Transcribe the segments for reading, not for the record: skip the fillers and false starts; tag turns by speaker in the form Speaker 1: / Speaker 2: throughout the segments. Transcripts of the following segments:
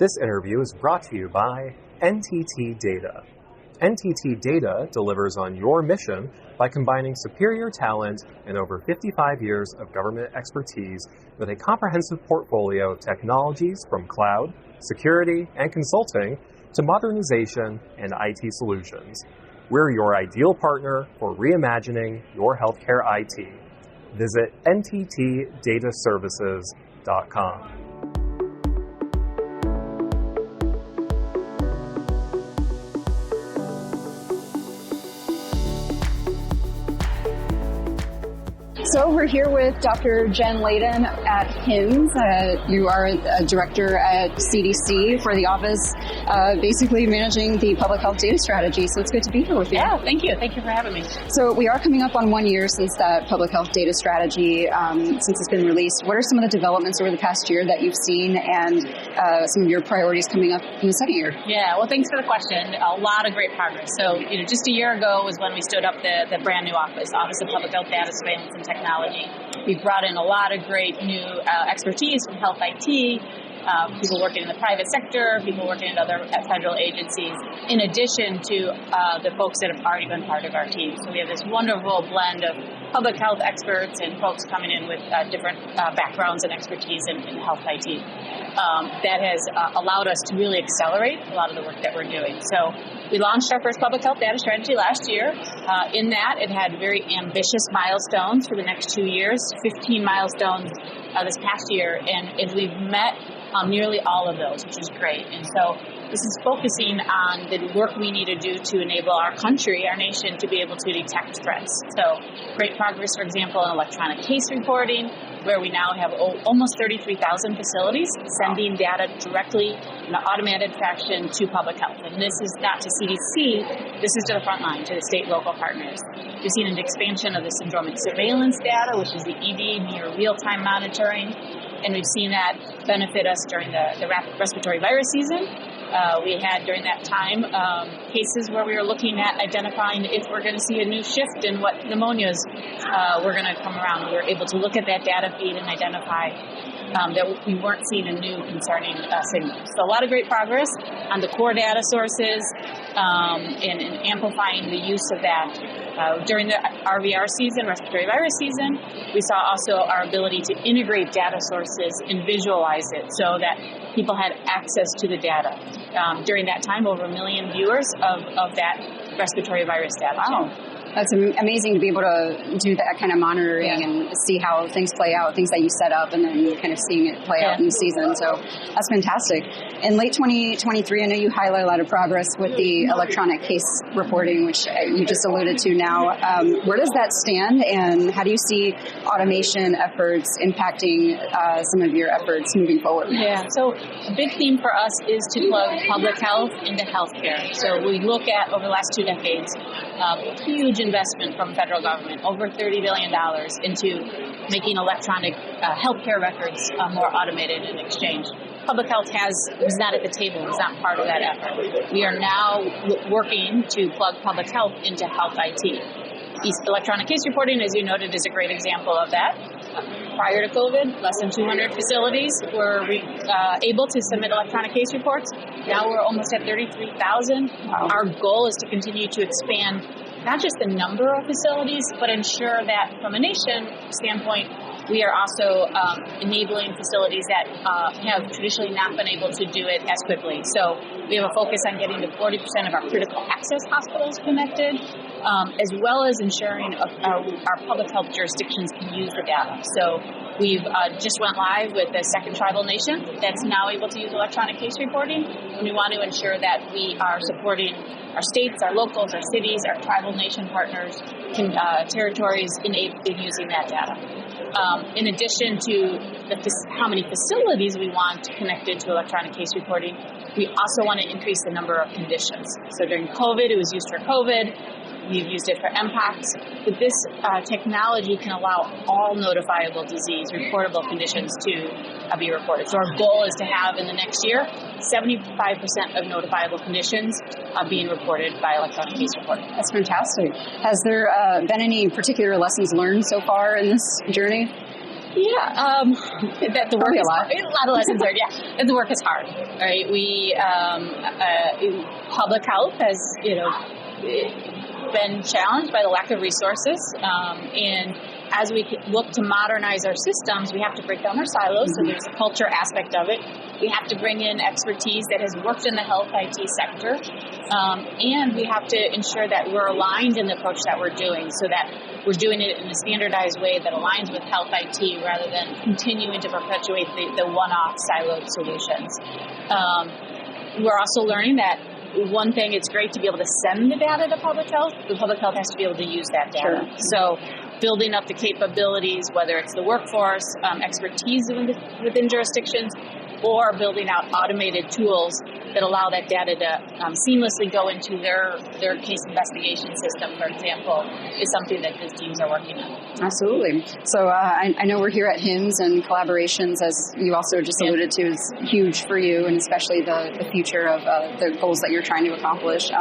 Speaker 1: This interview is brought to you by NTT Data. NTT Data delivers on your mission by combining superior talent and over 55 years of government expertise with a comprehensive portfolio of technologies from cloud, security, and consulting to modernization and IT solutions. We're your ideal partner for reimagining your healthcare IT. Visit nttdataservices.com.
Speaker 2: So we're here with Dr. Jen Layden at HIMSS. You are a director at CDC for the office, basically managing the public health data strategy. So it's good to be here with you.
Speaker 3: Yeah, thank you. Thank you for having me.
Speaker 2: So we are coming up on 1 year since that public health data strategy, since it's been released. What are some of the developments over the past year that you've seen and some of your priorities coming up in the second year?
Speaker 3: Yeah, well, thanks for the question. A lot of great progress. So, just a year ago was when we stood up the brand new Office of Public Health Data Surveillance and Technology. We've brought in a lot of great new expertise from health IT, people working in the private sector, people working at other federal agencies, in addition to the folks that have already been part of our team. So we have this wonderful blend of public health experts and folks coming in with different backgrounds and expertise in health IT. That has allowed us to really accelerate a lot of the work that we're doing. So we launched our first public health data strategy last year. In that, it had very ambitious milestones for the next 2 years, 15 milestones this past year, and we've met nearly all of those, which is great. And so this is focusing on the work we need to do to enable our country, our nation, to be able to detect threats. So great progress, for example, in electronic case reporting, where we now have almost 33,000 facilities sending data directly in an automated fashion to public health. And this is not to CDC, this is to the front line, to the state and local partners. We've seen an expansion of the syndromic surveillance data, which is the ED, near real-time monitoring. And we've seen that benefit us during the respiratory virus season. We had during that time cases where we were looking at identifying if we're going to see a new shift in what pneumonias were going to come around. We were able to look at that data feed and identify that we weren't seeing a new concerning signal. So a lot of great progress on the core data sources and amplifying the use of that. During the RVR season, respiratory virus season, we saw also our ability to integrate data sources and visualize it so that people had access to the data. During that time, over 1 million viewers of that respiratory virus data.
Speaker 2: Wow. That's amazing to be able to do that kind of monitoring and see how things play out, things that you set up, and then kind of seeing it play out in the season. So that's fantastic. In late 2023, I know you highlight a lot of progress with the electronic case reporting, which you just alluded to now. Where does that stand, and how do you see automation efforts impacting some of your efforts moving forward?
Speaker 3: Yeah, so a big theme for us is to plug public health into healthcare. So we look at, over the last 2 decades, huge investment from federal government, over $30 billion, into making electronic healthcare records more automated and exchanged. Public health was not at the table, was not part of that effort. We are now working to plug public health into health IT. Electronic case reporting, as you noted, is a great example of that. Prior to COVID, less than 200 facilities were able to submit electronic case reports. Now we're almost at 33,000. Wow. Our goal is to continue to expand not just the number of facilities, but ensure that from a nation standpoint, we are also enabling facilities that have traditionally not been able to do it as quickly. So we have a focus on getting to 40% of our critical access hospitals connected, as well as ensuring our public health jurisdictions can use the data. So we've just went live with the second tribal nation that's now able to use electronic case reporting, and we want to ensure that we are supporting our states, our locals, our cities, our tribal nation partners, territories in using that data. In addition to how many facilities we want connected to electronic case reporting, we also want to increase the number of conditions. So during COVID, it was used for COVID. We've used it for MPOX, but this technology can allow all notifiable disease, reportable conditions to be reported. So our goal is to have, in the next year, 75% of notifiable conditions being reported by electronic case reporting.
Speaker 2: That's fantastic. Has there been any particular lessons learned so far in this journey?
Speaker 3: The work is hard. A lot of lessons learned. Yeah, and the work is hard. Right? We public health has been challenged by the lack of resources, and as we look to modernize our systems, we have to break down our silos. So there's a culture aspect of it. We have to bring in expertise that has worked in the health IT sector, and we have to ensure that we're aligned in the approach that we're doing, so that we're doing it in a standardized way that aligns with health IT rather than continuing to perpetuate the one-off siloed solutions. We're also learning that one thing, it's great to be able to send the data to public health. The public health has to be able to use that data. Sure. So building up the capabilities, whether it's the workforce, expertise within jurisdictions, or building out automated tools that allow that data to seamlessly go into their case investigation system, for example, is something that these teams are working on.
Speaker 2: Absolutely. So I know we're here at HIMSS, and collaborations, as you also just alluded to, is huge for you, and especially the future of the goals that you're trying to accomplish.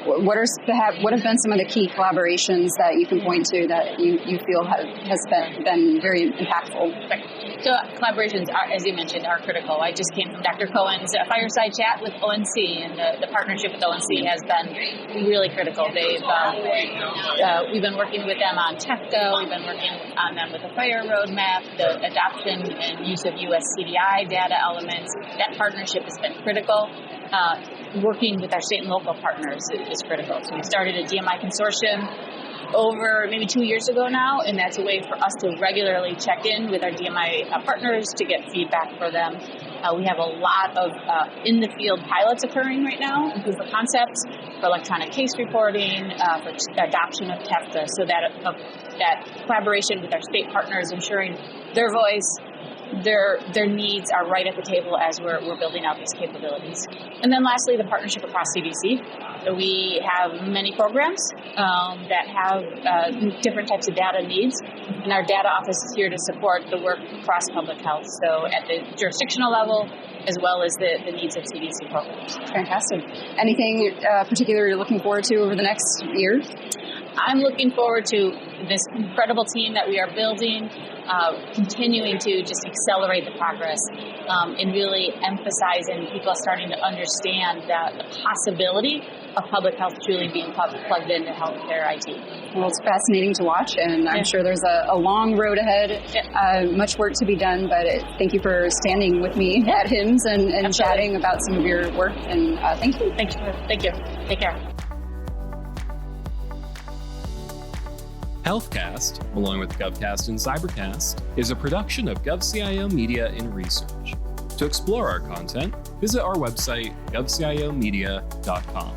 Speaker 2: What have been some of the key collaborations that you can point to that you feel has been very impactful?
Speaker 3: So collaborations, as you mentioned, are critical. I just came from Dr. Cohen's fireside chat with ONC, and the partnership with ONC has been really critical. We've been working with them on TEFCA, we've been working on them with the FIRE roadmap, the adoption and use of US CDI data elements. That partnership has been critical. Working with our state and local partners is critical. So we started a DMI consortium over maybe 2 years ago now, and that's a way for us to regularly check in with our DMI partners to get feedback for them. We have a lot of in-the-field pilots occurring right now, proof of concepts for electronic case reporting, for adoption of TEFTA, so that collaboration with our state partners, ensuring their voice, their needs are right at the table as we're building out these capabilities. And then lastly, the partnership across CDC. So we have many programs that have different types of data needs, and our data office is here to support the work across public health, so at the jurisdictional level as well as the needs of CDC programs.
Speaker 2: Fantastic. Anything particular you're looking forward to over the next year?
Speaker 3: I'm looking forward to this incredible team that we are building, continuing to just accelerate the progress, and really emphasizing people starting to understand the possibility of public health truly being plugged into healthcare IT.
Speaker 2: Well, it's fascinating to watch, and I'm sure there's a long road ahead, much work to be done, but thank you for standing with me at HIMSS and chatting about some of your work, and thank you.
Speaker 3: Thank you. Take care.
Speaker 1: HealthCast, along with GovCast and Cybercast, is a production of GovCIO Media and Research. To explore our content, visit our website, govciomedia.com.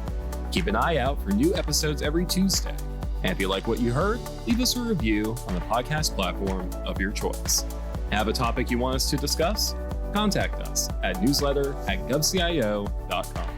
Speaker 1: Keep an eye out for new episodes every Tuesday. And if you like what you heard, leave us a review on the podcast platform of your choice. Have a topic you want us to discuss? Contact us at newsletter@govcio.com.